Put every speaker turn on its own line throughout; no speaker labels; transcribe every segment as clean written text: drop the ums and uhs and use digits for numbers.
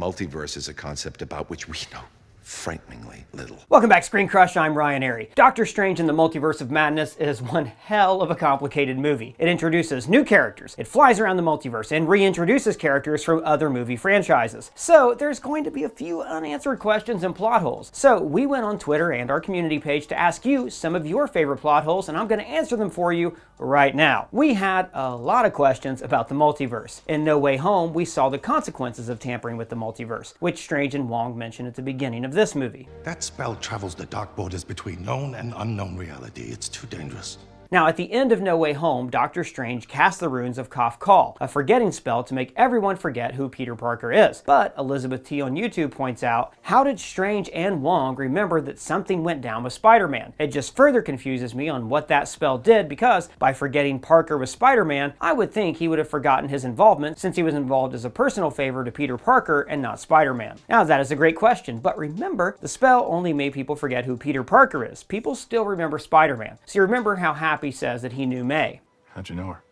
multiverse is a concept about which we know frighteningly little.
Welcome back, Screen Crush. I'm Ryan Airy. Doctor Strange and the Multiverse of Madness is one hell of a complicated movie. It introduces new characters, it flies around the multiverse, and reintroduces characters from other movie franchises. So there's going to be a few unanswered questions and plot holes. So we went on Twitter and our community page to ask you some of your favorite plot holes, and I'm going to answer them for you right now. We had a lot of questions about the multiverse. In No Way Home, we saw the consequences of tampering with the multiverse, which Strange and Wong mentioned at the beginning of this movie.
That spell travels the dark borders between known and unknown reality. It's too dangerous.
Now, at the end of No Way Home, Doctor Strange casts the runes of Kaffkal, a forgetting spell to make everyone forget who Peter Parker is. But Elisabeth T on YouTube points out, how did Strange and Wong remember that something went down with Spider-Man? It just further confuses me on what that spell did, because by forgetting Parker was Spider-Man, I would think he would have forgotten his involvement, since he was involved as a personal favor to Peter Parker and not Spider-Man. Now, that is a great question, but remember, the spell only made people forget who Peter Parker is. People still remember Spider-Man. So you remember how Happy says that he knew May.
How'd you know her?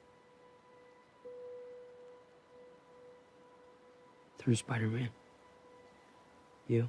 Through Spider-Man. You?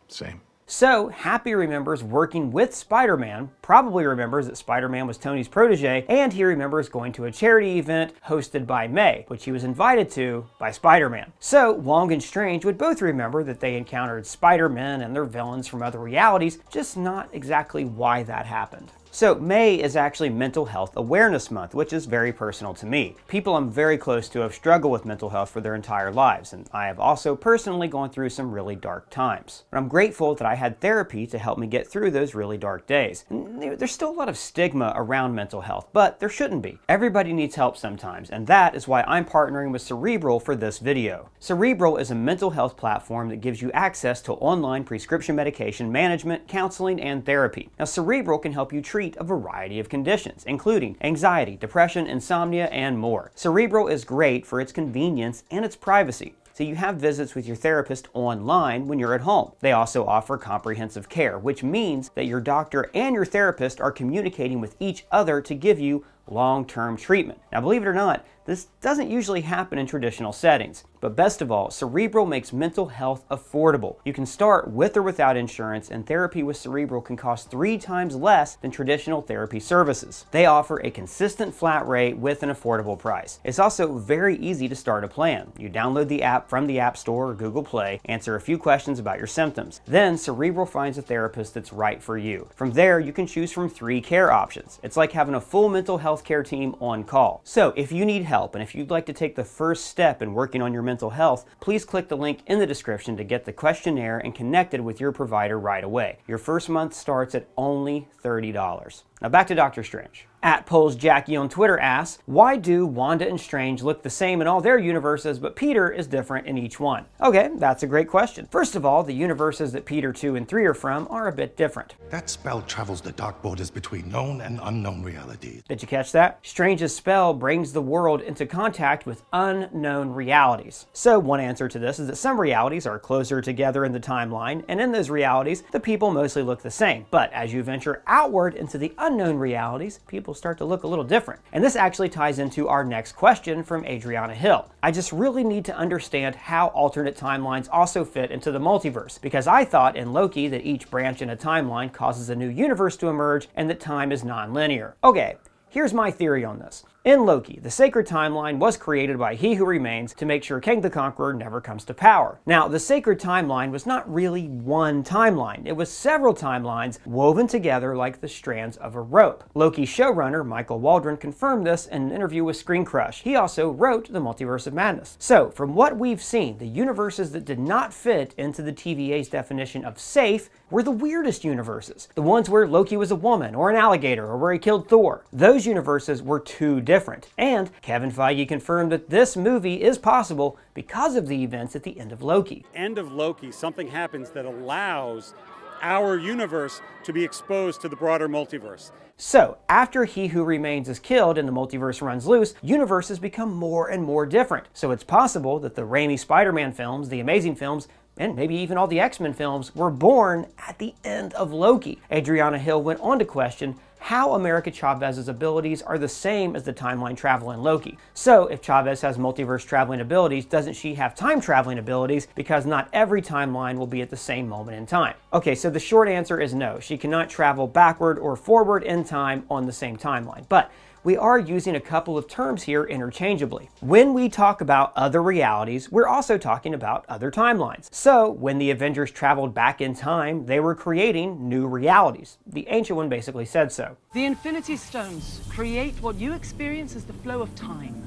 Same.
So, Happy remembers working with Spider-Man, probably remembers that Spider-Man was Tony's protege, and he remembers going to a charity event hosted by May, which he was invited to by Spider-Man. So, Wong and Strange would both remember that they encountered Spider-Man and their villains from other realities, just not exactly why that happened. So May is actually Mental Health Awareness Month, which is very personal to me. People I'm very close to have struggled with mental health for their entire lives, and I have also personally gone through some really dark times. But I'm grateful that I had therapy to help me get through those really dark days. And there's still a lot of stigma around mental health, but there shouldn't be. Everybody needs help sometimes, and that is why I'm partnering with Cerebral for this video. Cerebral is a mental health platform that gives you access to online prescription medication management, counseling, and therapy. Now, Cerebral can help you treat a variety of conditions, including anxiety, depression, insomnia, and more. Cerebral is great for its convenience and its privacy. So you have visits with your therapist online when you're at home. They also offer comprehensive care, which means that your doctor and your therapist are communicating with each other to give you long-term treatment. Now, believe it or not, this doesn't usually happen in traditional settings. But best of all, Cerebral makes mental health affordable. You can start with or without insurance, and therapy with Cerebral can cost 3 times less than traditional therapy services. They offer a consistent flat rate with an affordable price. It's also very easy to start a plan. You download the app from the App Store or Google Play, answer a few questions about your symptoms. Then Cerebral finds a therapist that's right for you. From there, you can choose from 3 care options. It's like having a full mental health care team on call. So if you need help, and if you'd like to take the first step in working on your mental health, please click the link in the description to get the questionnaire and connected with your provider right away. Your first month starts at only $30. Now back to Doctor Strange. At Polls Jackie on Twitter asks, why do Wanda and Strange look the same in all their universes, but Peter is different in each one? Okay, that's a great question. First of all, the universes that Peter 2 and 3 are from are a bit different.
That spell travels the dark borders between known and unknown realities.
Did you catch that? Strange's spell brings the world into contact with unknown realities. So one answer to this is that some realities are closer together in the timeline, and in those realities, the people mostly look the same. But as you venture outward into the unknown realities, people start to look a little different. And this actually ties into our next question from Adriana Hill. I just really need to understand how alternate timelines also fit into the multiverse, because I thought in Loki that each branch in a timeline causes a new universe to emerge and that time is non-linear. Okay, here's my theory on this. In Loki, the sacred timeline was created by He Who Remains to make sure King the Conqueror never comes to power. Now, the sacred timeline was not really one timeline. It was several timelines woven together like the strands of a rope. Loki's showrunner, Michael Waldron, confirmed this in an interview with Screen Crush. He also wrote The Multiverse of Madness. So, from what we've seen, the universes that did not fit into the TVA's definition of safe were the weirdest universes. The ones where Loki was a woman or an alligator or where he killed Thor. Those universes were too different. And Kevin Feige confirmed that this movie is possible because of the events at the end of Loki.
End of Loki, something happens that allows our universe to be exposed to the broader multiverse.
So, after He Who Remains is killed and the multiverse runs loose, universes become more and more different. So it's possible that the Raimi Spider-Man films, the Amazing films, and maybe even all the X-Men films were born at the end of Loki. Adriana Hill went on to question, how America Chavez's abilities are the same as the timeline travel in Loki. So if Chavez has multiverse traveling abilities, doesn't she have time traveling abilities? Because not every timeline will be at the same moment in time. Okay, so the short answer is no. She cannot travel backward or forward in time on the same timeline. But we are using a couple of terms here interchangeably. When we talk about other realities, we're also talking about other timelines. So when the Avengers traveled back in time, they were creating new realities. The Ancient One basically said so.
The Infinity Stones create what you experience as the flow of time.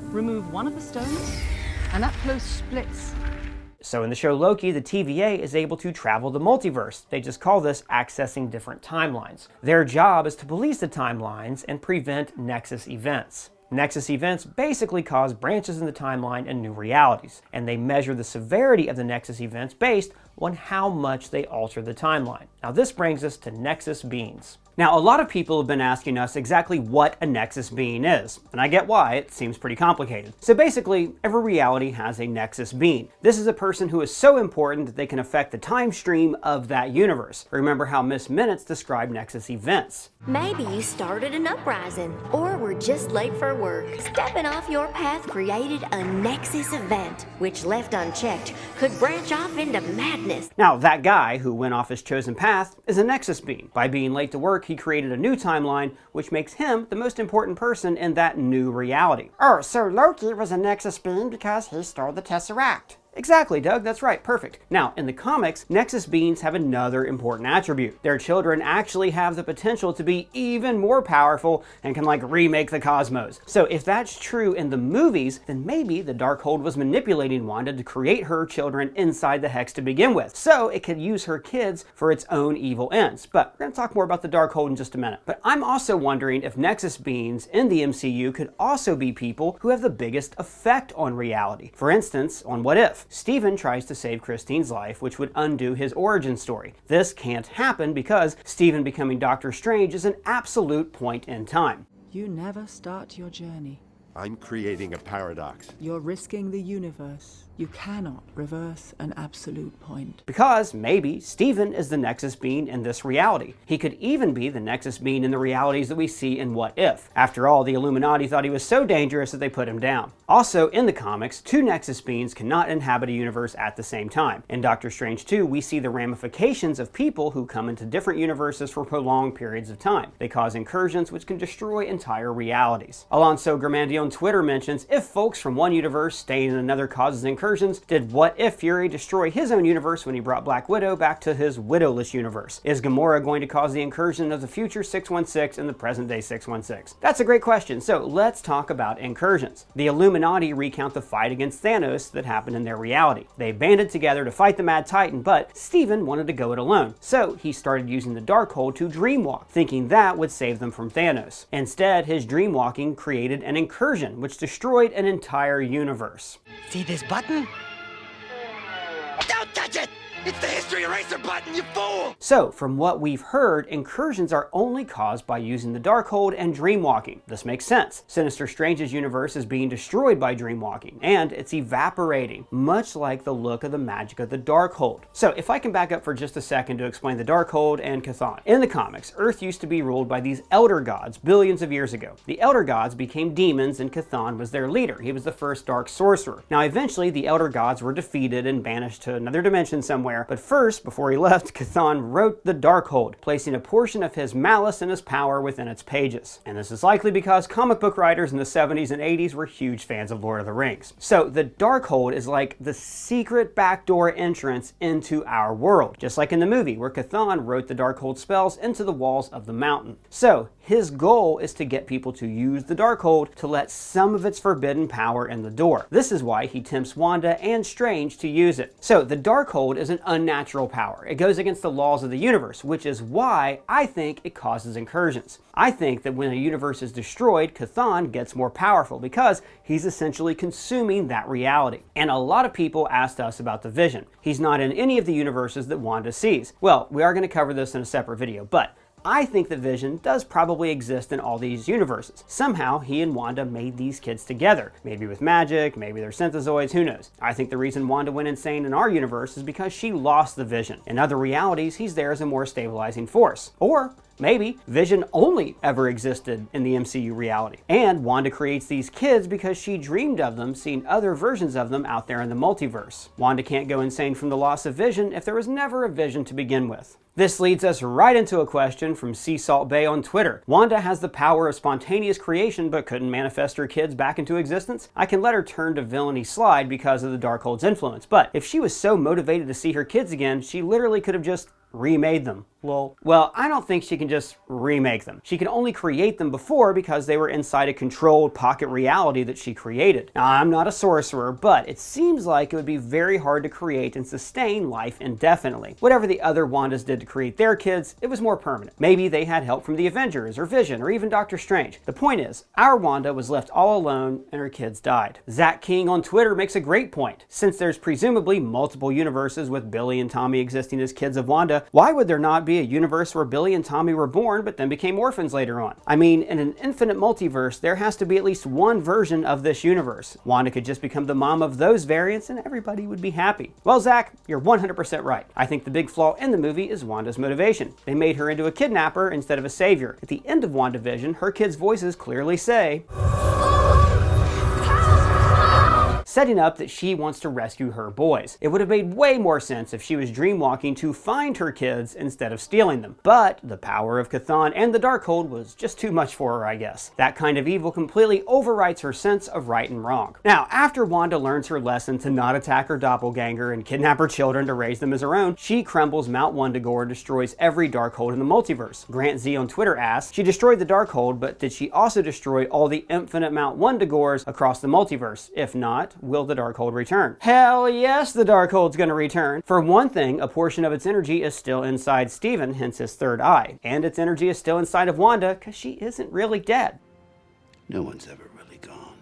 Remove one of the stones, and that flow splits.
So in the show Loki, the TVA is able to travel the multiverse. They just call this accessing different timelines. Their job is to police the timelines and prevent Nexus events. Nexus events basically cause branches in the timeline and new realities, and they measure the severity of the Nexus events based on how much they alter the timeline. Now this brings us to Nexus beings. Now, a lot of people have been asking us exactly what a Nexus being is, and I get why. It seems pretty complicated. So basically, every reality has a Nexus being. This is a person who is so important that they can affect the time stream of that universe. Remember how Miss Minutes described Nexus events.
Maybe you started an uprising, or were just late for work. Stepping off your path created a Nexus event, which left unchecked could branch off into madness.
Now, that guy who went off his chosen path is a Nexus being. By being late to work, he created a new timeline, which makes him the most important person in that new reality.
Oh, so Loki was a Nexus being because he stole the Tesseract.
Exactly, Doug, that's right, perfect. Now, in the comics, Nexus beings have another important attribute. Their children actually have the potential to be even more powerful and can remake the cosmos. So if that's true in the movies, then maybe the Darkhold was manipulating Wanda to create her children inside the Hex to begin with, so it could use her kids for its own evil ends. But we're gonna talk more about the Darkhold in just a minute. But I'm also wondering if Nexus beings in the MCU could also be people who have the biggest effect on reality. For instance, on What If? Stephen tries to save Christine's life, which would undo his origin story. This can't happen because Stephen becoming Doctor Strange is an absolute point in time.
You never start your journey.
I'm creating a paradox.
You're risking the universe. You cannot reverse an absolute point.
Because maybe Stephen is the Nexus being in this reality. He could even be the Nexus being in the realities that we see in What If. After all, the Illuminati thought he was so dangerous that they put him down. Also, in the comics, two Nexus beings cannot inhabit a universe at the same time. In Doctor Strange 2, we see the ramifications of people who come into different universes for prolonged periods of time. They cause incursions which can destroy entire realities. Alonso Gramandi on Twitter mentions, if folks from one universe staying in another causes incursions, did What If Fury destroy his own universe when he brought Black Widow back to his Widowless universe? Is Gamora going to cause the incursion of the future 616 and the present day 616? That's a great question, so let's talk about incursions. The Illuminati recount the fight against Thanos that happened in their reality. They banded together to fight the Mad Titan, but Stephen wanted to go it alone, so he started using the Darkhold to dreamwalk, thinking that would save them from Thanos. Instead, his dreamwalking created an incursion, which destroyed an entire universe.
See this button? Don't touch it! It's the history eraser button, you fool!
So, from what we've heard, incursions are only caused by using the Darkhold and dreamwalking. This makes sense. Sinister Strange's universe is being destroyed by dreamwalking, and it's evaporating, much like the look of the magic of the Darkhold. So, if I can back up for just a second to explain the Darkhold and Chthon. In the comics, Earth used to be ruled by these Elder Gods billions of years ago. The Elder Gods became demons, and Chthon was their leader. He was the first Dark Sorcerer. Now, eventually, the Elder Gods were defeated and banished to another dimension somewhere. But first, before he left, Chthon wrote the Darkhold, placing a portion of his malice and his power within its pages. And this is likely because comic book writers in the 70s and 80s were huge fans of Lord of the Rings. So the Darkhold is like the secret backdoor entrance into our world, just like in the movie where Chthon wrote the Darkhold spells into the walls of the mountain. So his goal is to get people to use the Darkhold to let some of its forbidden power in the door. This is why he tempts Wanda and Strange to use it. So the Darkhold is an unnatural power. It goes against the laws of the universe, which is why I think it causes incursions. I think that when a universe is destroyed, Chthon gets more powerful because he's essentially consuming that reality. And a lot of people asked us about the Vision. He's not in any of the universes that Wanda sees. Well, we are going to cover this in a separate video, but I think that Vision does probably exist in all these universes. Somehow, he and Wanda made these kids together. Maybe with magic, maybe they're synthezoids, who knows. I think the reason Wanda went insane in our universe is because she lost the Vision. In other realities, he's there as a more stabilizing force. Or Maybe Vision only ever existed in the MCU reality. And Wanda creates these kids because she dreamed of them, seeing other versions of them out there in the multiverse. Wanda can't go insane from the loss of Vision if there was never a Vision to begin with. This leads us right into a question from Sea Salt Bay on Twitter. Wanda has the power of spontaneous creation but couldn't manifest her kids back into existence? I can let her turn to villainy slide because of the Darkhold's influence, but if she was so motivated to see her kids again, she literally could have just remade them. Lol. Well, I don't think she can just remake them. She can only create them before because they were inside a controlled pocket reality that she created. Now, I'm not a sorcerer, but it seems like it would be very hard to create and sustain life indefinitely. Whatever the other Wandas did to create their kids, it was more permanent. Maybe they had help from the Avengers or Vision or even Doctor Strange. The point is, our Wanda was left all alone and her kids died. Zach King on Twitter makes a great point. Since there's presumably multiple universes with Billy and Tommy existing as kids of Wanda, why would there not be a universe where Billy and Tommy were born but then became orphans later on? I mean, in an infinite multiverse, there has to be at least one version of this universe. Wanda could just become the mom of those variants and everybody would be happy. Well, Zach, you're 100% right. I think the big flaw in the movie is Wanda's motivation. They made her into a kidnapper instead of a savior. At the end of WandaVision, her kids' voices clearly say, setting up that she wants to rescue her boys. It would have made way more sense if she was dreamwalking to find her kids instead of stealing them. But the power of Chthon and the Darkhold was just too much for her, I guess. That kind of evil completely overrides her sense of right and wrong. Now, after Wanda learns her lesson to not attack her doppelganger and kidnap her children to raise them as her own, she crumbles Mount Wundagore and destroys every Darkhold in the multiverse. Grant Z on Twitter asks, she destroyed the Darkhold, but did she also destroy all the infinite Mount Wundagores across the multiverse? If not, will the Darkhold return? Hell yes, the Darkhold's gonna return. For one thing, a portion of its energy is still inside Steven, hence his third eye. And its energy is still inside of Wanda, because she isn't really dead.
No one's ever really gone.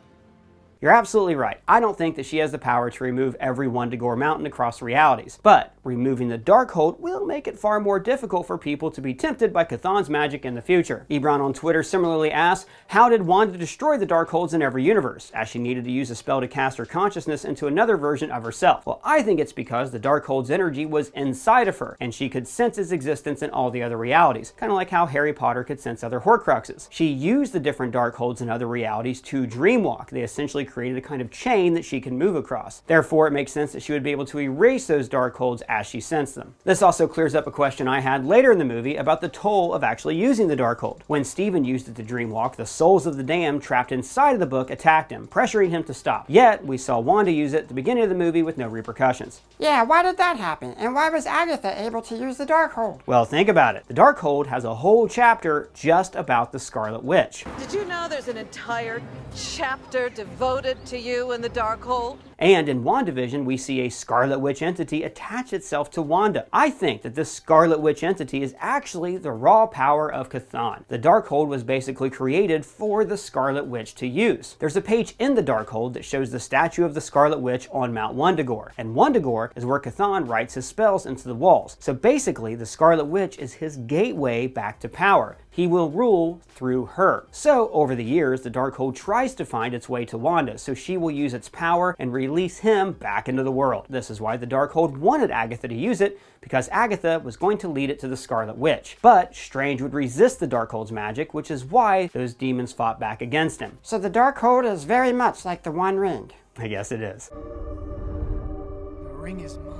You're absolutely right. I don't think that she has the power to remove every Wundagore mountain across realities, but removing the Darkhold will make it far more difficult for people to be tempted by Chthon's magic in the future. Ebron on Twitter similarly asks, how did Wanda destroy the Darkholds in every universe, as she needed to use a spell to cast her consciousness into another version of herself? Well, I think it's because the Darkhold's energy was inside of her, and she could sense its existence in all the other realities, kind of like how Harry Potter could sense other Horcruxes. She used the different Darkholds in other realities to dreamwalk. They essentially created a kind of chain that she can move across. Therefore, it makes sense that she would be able to erase those Darkholds as she sensed them. This also clears up a question I had later in the movie about the toll of actually using the Darkhold. When Steven used it to dreamwalk, the souls of the damned trapped inside of the book attacked him, pressuring him to stop. Yet, we saw Wanda use it at the beginning of the movie with no repercussions.
Yeah, why did that happen? And why was Agatha able to use the Darkhold?
Well, think about it. The Darkhold has a whole chapter just about the Scarlet Witch.
Did you know there's an entire chapter devoted to you in the Darkhold?
And in WandaVision, we see a Scarlet Witch entity attach itself to Wanda. I think that this Scarlet Witch entity is actually the raw power of Chthon. The Darkhold was basically created for the Scarlet Witch to use. There's a page in the Darkhold that shows the statue of the Scarlet Witch on Mount Wundagore, and Wundagore is where Chthon writes his spells into the walls. So basically, the Scarlet Witch is his gateway back to power. He will rule through her. So, over the years, the Darkhold tries to find its way to Wanda, so she will use its power and release him back into the world. This is why the Darkhold wanted Agatha to use it, because Agatha was going to lead it to the Scarlet Witch. But Strange would resist the Darkhold's magic, which is why those demons fought back against him.
So the Darkhold is very much like the One Ring.
I guess it is.
The ring is mine.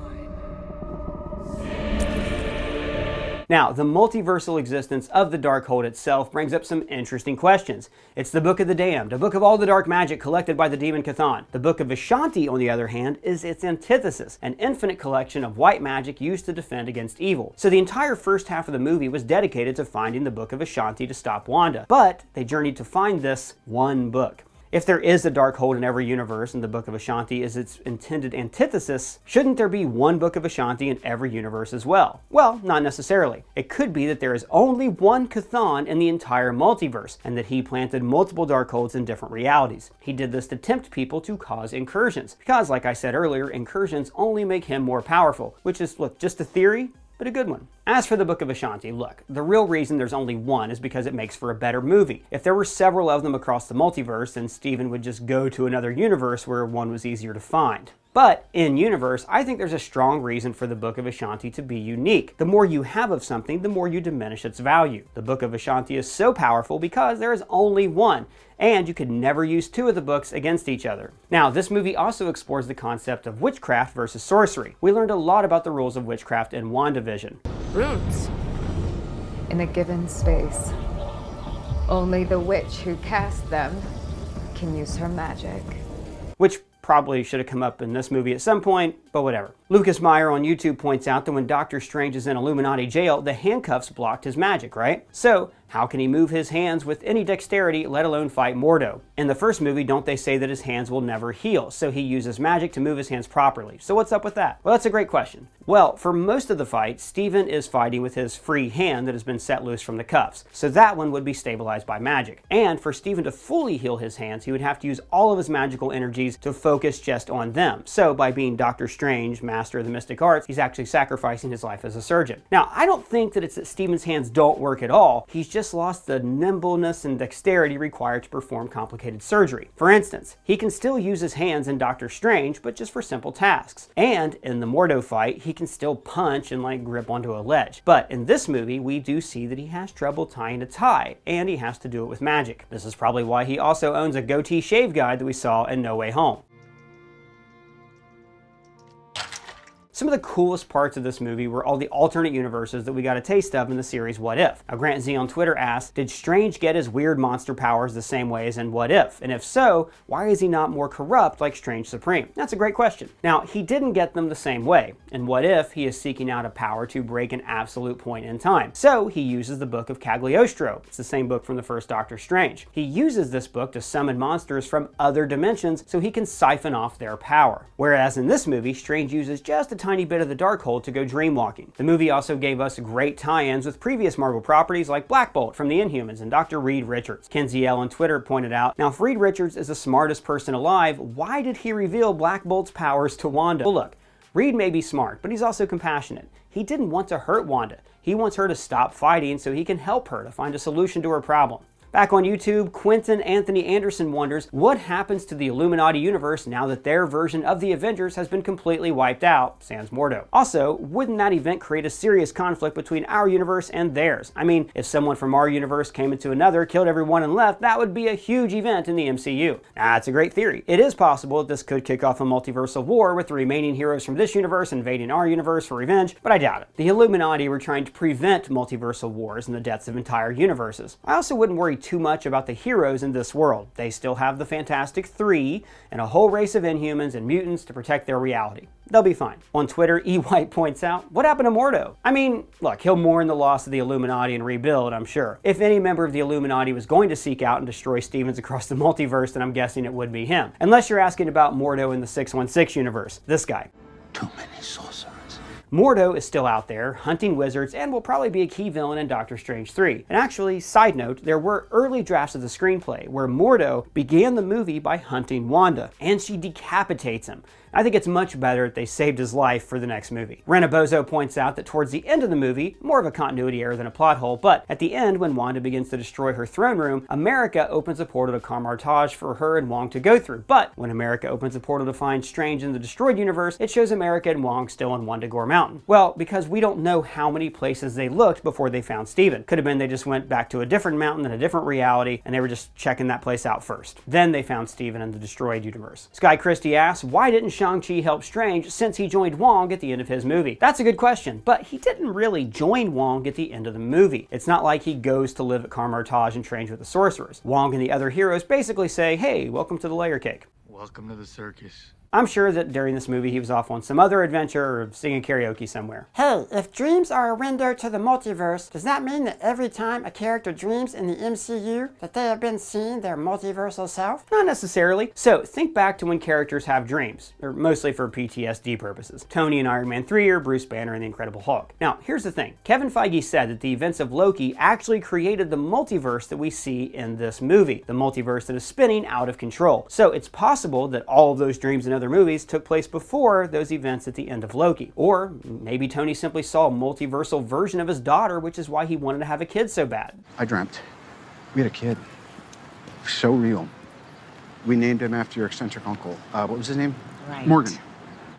Now, the multiversal existence of the Darkhold itself brings up some interesting questions. It's the Book of the Damned, a book of all the dark magic collected by the demon Chthon. The Book of Vishanti, on the other hand, is its antithesis, an infinite collection of white magic used to defend against evil. So the entire first half of the movie was dedicated to finding the Book of Vishanti to stop Wanda, but they journeyed to find this one book. If there is a Darkhold in every universe and the Book of Vishanti is its intended antithesis, shouldn't there be one Book of Vishanti in every universe as well? Well, not necessarily. It could be that there is only one Chthon in the entire multiverse, and that he planted multiple Darkholds in different realities. He did this to tempt people to cause incursions, because like I said earlier, incursions only make him more powerful, which is, look, just a theory, but a good one. As for the Book of Vishanti, look, the real reason there's only one is because it makes for a better movie. If there were several of them across the multiverse, then Steven would just go to another universe where one was easier to find. But in universe, I think there's a strong reason for the Book of Ashanti to be unique. The more you have of something, the more you diminish its value. The Book of Ashanti is so powerful because there is only one, and you could never use two of the books against each other. Now, this movie also explores the concept of witchcraft versus sorcery. We learned a lot about the rules of witchcraft in WandaVision.
Runes. In a given space, only the witch who cast them can use her magic.
Which probably should have come up in this movie at some point, but whatever. Lucas Meyer on YouTube points out that when Doctor Strange is in Illuminati jail, the handcuffs blocked his magic, right? So, how can he move his hands with any dexterity, let alone fight Mordo? In the first movie, don't they say that his hands will never heal, so he uses magic to move his hands properly. So what's up with that? Well, that's a great question. Well, for most of the fight, Stephen is fighting with his free hand that has been set loose from the cuffs, so that one would be stabilized by magic. And for Stephen to fully heal his hands, he would have to use all of his magical energies to focus just on them. So by being Doctor Strange, master of the mystic arts, he's actually sacrificing his life as a surgeon. Now, I don't think that it's that Stephen's hands don't work at all. He's just lost the nimbleness and dexterity required to perform complicated surgery. For instance, he can still use his hands in Doctor Strange, but just for simple tasks. And in the Mordo fight, he can still punch and grip onto a ledge. But in this movie, we do see that he has trouble tying a tie, and he has to do it with magic. This is probably why he also owns a goatee shave guide that we saw in No Way Home. Some of the coolest parts of this movie were all the alternate universes that we got a taste of in the series What If. Now, Grant Z on Twitter asked, did Strange get his weird monster powers the same way as in What If? And if so, why is he not more corrupt like Strange Supreme? That's a great question. Now, he didn't get them the same way. In What If, he is seeking out a power to break an absolute point in time. So he uses the Book of Cagliostro. It's the same book from the first Doctor Strange. He uses this book to summon monsters from other dimensions so he can siphon off their power. Whereas in this movie, Strange uses just a tiny bit of the Darkhold to go dreamwalking. The movie also gave us great tie-ins with previous Marvel properties like Black Bolt from the Inhumans and Dr. Reed Richards. Kenzie L on Twitter pointed out, now if Reed Richards is the smartest person alive, why did he reveal Black Bolt's powers to Wanda? Well look, Reed may be smart, but he's also compassionate. He didn't want to hurt Wanda. He wants her to stop fighting so he can help her to find a solution to her problem. Back on YouTube, Quentin Anthony Anderson wonders what happens to the Illuminati universe now that their version of the Avengers has been completely wiped out, sans Mordo. Also, wouldn't that event create a serious conflict between our universe and theirs? I mean, if someone from our universe came into another, killed everyone and left, that would be a huge event in the MCU. That's a great theory. It is possible that this could kick off a multiversal war with the remaining heroes from this universe invading our universe for revenge, but I doubt it. The Illuminati were trying to prevent multiversal wars and the deaths of entire universes. I also wouldn't worry too much about the heroes in this world. They still have the Fantastic Three and a whole race of Inhumans and mutants to protect their reality. They'll be fine. On Twitter, E. White points out, what happened to Mordo? I mean, look, he'll mourn the loss of the Illuminati and rebuild, I'm sure. If any member of the Illuminati was going to seek out and destroy Stevens across the multiverse, then I'm guessing it would be him. Unless you're asking about Mordo in the 616 universe. This guy.
Too many sorcerers.
Mordo is still out there, hunting wizards, and will probably be a key villain in Doctor Strange 3. And actually, side note, there were early drafts of the screenplay where Mordo began the movie by hunting Wanda, and she decapitates him. I think it's much better that they saved his life for the next movie. Renobozo points out that towards the end of the movie, more of a continuity error than a plot hole, but at the end when Wanda begins to destroy her throne room, America opens a portal to Kamar-Taj for her and Wong to go through. But when America opens a portal to find Strange in the destroyed universe, it shows America and Wong still on Wundagore Mountain. Well, because we don't know how many places they looked before they found Steven. Could have been they just went back to a different mountain in a different reality and they were just checking that place out first. Then they found Steven in the destroyed universe. Sky Christie asks, why didn't Shang-Chi help Strange since he joined Wong at the end of his movie? That's a good question, but he didn't really join Wong at the end of the movie. It's not like he goes to live at Kamar-Taj and trains with the sorcerers. Wong and the other heroes basically say, hey, welcome to the layer cake.
Welcome to the circus.
I'm sure that during this movie he was off on some other adventure or singing karaoke somewhere.
Hey, if dreams are a window to the multiverse, does that mean that every time a character dreams in the MCU that they have been seeing their multiversal self?
Not necessarily. So think back to when characters have dreams, or mostly for PTSD purposes. Tony in Iron Man 3 or Bruce Banner in The Incredible Hulk. Now, here's the thing. Kevin Feige said that the events of Loki actually created the multiverse that we see in this movie. The multiverse that is spinning out of control. So it's possible that all of those dreams and other movies took place before those events at the end of Loki. Or maybe Tony simply saw a multiversal version of his daughter, which is why he wanted to have a kid so bad.
I dreamt. We had a kid. So real. We named him after your eccentric uncle. What was his name?
Right.
Morgan.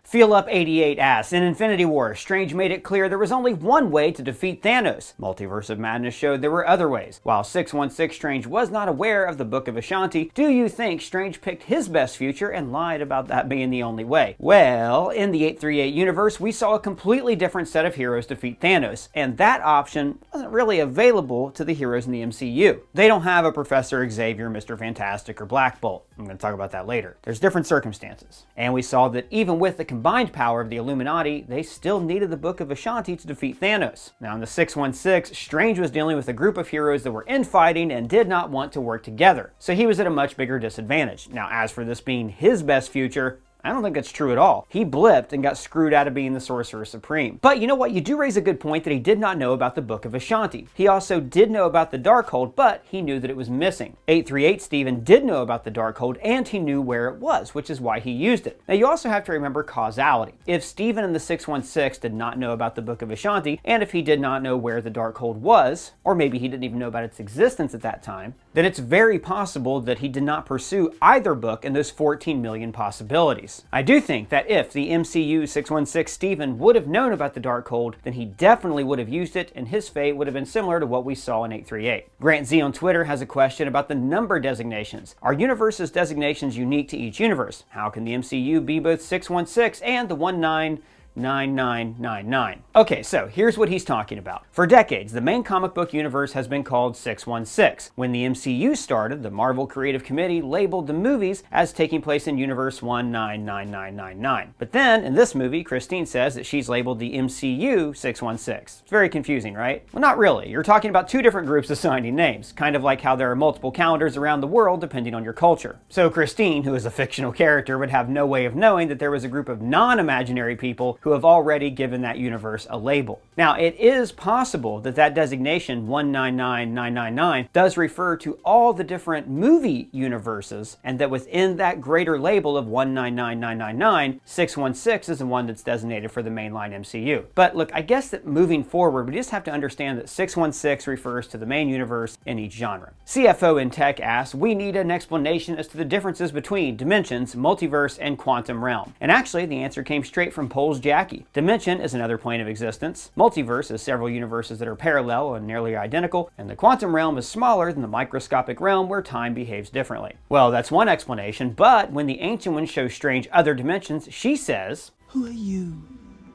Feel Up 88 asks, in Infinity War, Strange made it clear there was only one way to defeat Thanos. Multiverse of Madness showed there were other ways. While 616 Strange was not aware of the Book of Ashanti, do you think Strange picked his best future and lied about that being the only way? Well, in the 838 universe, we saw a completely different set of heroes defeat Thanos, and that option wasn't really available to the heroes in the MCU. They don't have a Professor Xavier, Mr. Fantastic, or Black Bolt. I'm going to talk about that later. There's different circumstances. And we saw that even with the combined power of the Illuminati, they still needed the Book of Ashanti to defeat Thanos. Now in the 616, Strange was dealing with a group of heroes that were infighting and did not want to work together. So he was at a much bigger disadvantage. Now as for this being his best future, I don't think that's true at all. He blipped and got screwed out of being the Sorcerer Supreme. But you know what? You do raise a good point that he did not know about the Book of Ashanti. He also did know about the Darkhold, but he knew that it was missing. 838 Stephen did know about the Darkhold, and he knew where it was, which is why he used it. Now you also have to remember causality. If Stephen in the 616 did not know about the Book of Ashanti, and if he did not know where the Darkhold was, or maybe he didn't even know about its existence at that time, then it's very possible that he did not pursue either book in those 14 million possibilities. I do think that if the MCU 616 Stephen would have known about the Darkhold, then he definitely would have used it, and his fate would have been similar to what we saw in 838. Grant Z on Twitter has a question about the number designations. Are universes designations unique to each universe? How can the MCU be both 616 and the 199999? Okay, so here's what he's talking about. For decades, the main comic book universe has been called 616. When the MCU started, the Marvel Creative Committee labeled the movies as taking place in universe 199999. But then, in this movie, Christine says that she's labeled the MCU 616. It's very confusing, right? Well, not really. You're talking about two different groups assigning names, kind of like how there are multiple calendars around the world depending on your culture. So Christine, who is a fictional character, would have no way of knowing that there was a group of non-imaginary people who have already given that universe a label. Now, it is possible that that designation 199999 does refer to all the different movie universes, and that within that greater label of 199999, 616 is the one that's designated for the mainline MCU. But look, I guess that moving forward, we just have to understand that 616 refers to the main universe in each genre. CFO in Tech asks, we need an explanation as to the differences between dimensions, multiverse, and quantum realm. And actually, the answer came straight from Pole's Jackie. Dimension is another plane of existence. Multiverse is several universes that are parallel and nearly identical, and the quantum realm is smaller than the microscopic realm where time behaves differently. Well, that's one explanation, but when the Ancient One shows Strange other dimensions, she says,
"Who are you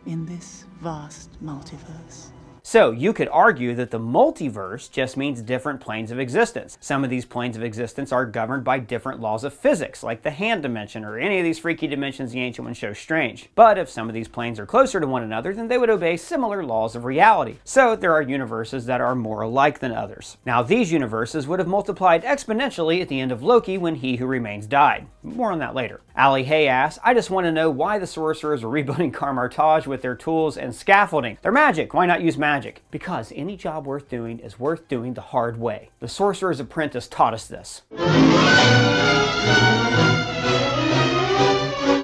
in this vast multiverse?"
So you could argue that the multiverse just means different planes of existence. Some of these planes of existence are governed by different laws of physics, like the hand dimension or any of these freaky dimensions the Ancient One shows Strange. But if some of these planes are closer to one another, then they would obey similar laws of reality. So there are universes that are more alike than others. Now these universes would have multiplied exponentially at the end of Loki when He Who Remains died. More on that later. Ali Hay asks, I just want to know why the sorcerers are rebuilding Karmartage with their tools and scaffolding. They're magic, why not use magic? Because any job worth doing is worth doing the hard way. The Sorcerer's Apprentice taught us this.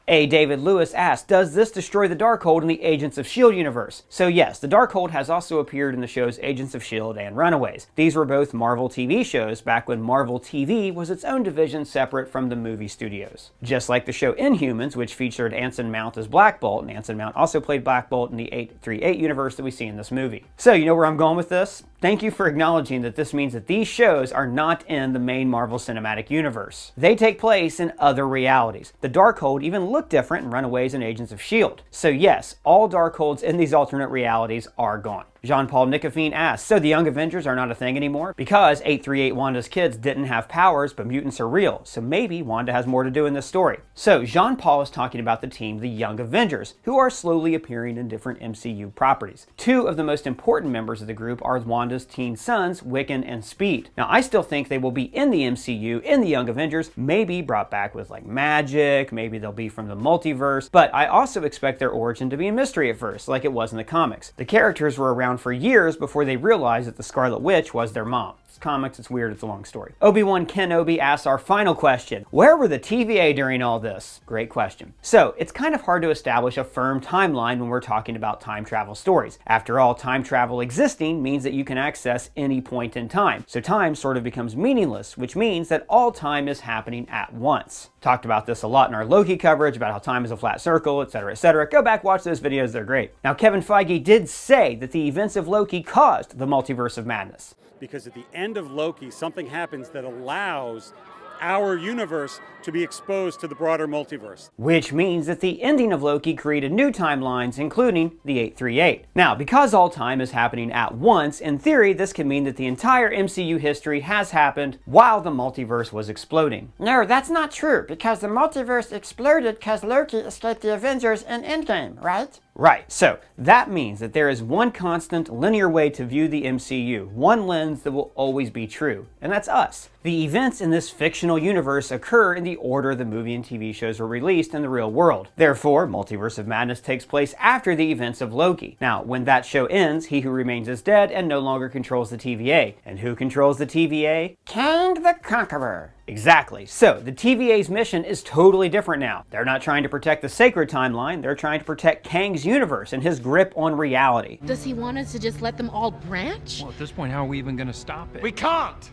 A. David Lewis asked, does this destroy the Darkhold in the Agents of S.H.I.E.L.D. universe? So yes, the Darkhold has also appeared in the shows Agents of S.H.I.E.L.D. and Runaways. These were both Marvel TV shows back when Marvel TV was its own division separate from the movie studios. Just like the show Inhumans, which featured Anson Mount as Black Bolt, and Anson Mount also played Black Bolt in the 838 universe that we see in this movie. So you know where I'm going with this? Thank you for acknowledging that this means that these shows are not in the main Marvel Cinematic Universe. They take place in other realities. The Darkhold even looked different in Runaways and Agents of S.H.I.E.L.D. So yes, all Darkholds in these alternate realities are gone. Jean-Paul Nicofine asks, so the Young Avengers are not a thing anymore? Because 838 Wanda's kids didn't have powers, but mutants are real, so maybe Wanda has more to do in this story. So Jean-Paul is talking about the team, the Young Avengers, who are slowly appearing in different MCU properties. Two of the most important members of the group are Wanda's teen sons, Wiccan and Speed. Now I still think they will be in the MCU, in the Young Avengers, maybe brought back with like magic, maybe they'll be from the multiverse, but I also expect their origin to be a mystery at first, like it was in the comics. The characters were around for years before they realized that the Scarlet Witch was their mom. It's comics, it's weird, it's a long story. Obi-Wan Kenobi asks our final question. Where were the TVA during all this? Great question. So, it's kind of hard to establish a firm timeline when we're talking about time travel stories. After all, time travel existing means that you can access any point in time. So time sort of becomes meaningless, which means that all time is happening at once. Talked about this a lot in our Loki coverage about how time is a flat circle, etc., etc. Go back, watch those videos, they're great. Now, Kevin Feige did say that the events of Loki caused the Multiverse of Madness.
Because at the end of Loki, something happens that allows our universe to be exposed to the broader multiverse.
Which means that the ending of Loki created new timelines, including the 838. Now, because all time is happening at once, in theory, this could mean that the entire MCU history has happened while the multiverse was exploding.
No, that's not true, because the multiverse exploded because Loki escaped the Avengers in Endgame, right?
Right, so that means that there is one constant linear way to view the MCU, one lens that will always be true, and that's us. The events in this fictional universe occur in the order the movie and TV shows were released in the real world. Therefore, Multiverse of Madness takes place after the events of Loki. Now, when that show ends, He Who Remains is dead and no longer controls the TVA. And who controls the TVA?
Kang the Conqueror.
Exactly. So, the TVA's mission is totally different now. They're not trying to protect the sacred timeline, they're trying to protect Kang's universe and his grip on reality.
Does he want us to just let them all branch?
Well, at this point, how are we even going to stop it?
We can't!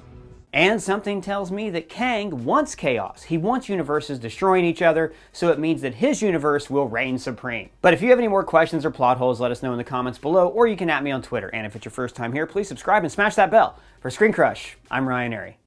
And something tells me that Kang wants chaos. He wants universes destroying each other, so it means that his universe will reign supreme. But if you have any more questions or plot holes, let us know in the comments below, or you can @ me on Twitter. And if it's your first time here, please subscribe and smash that bell. For Screen Crush, I'm Ryan Airy.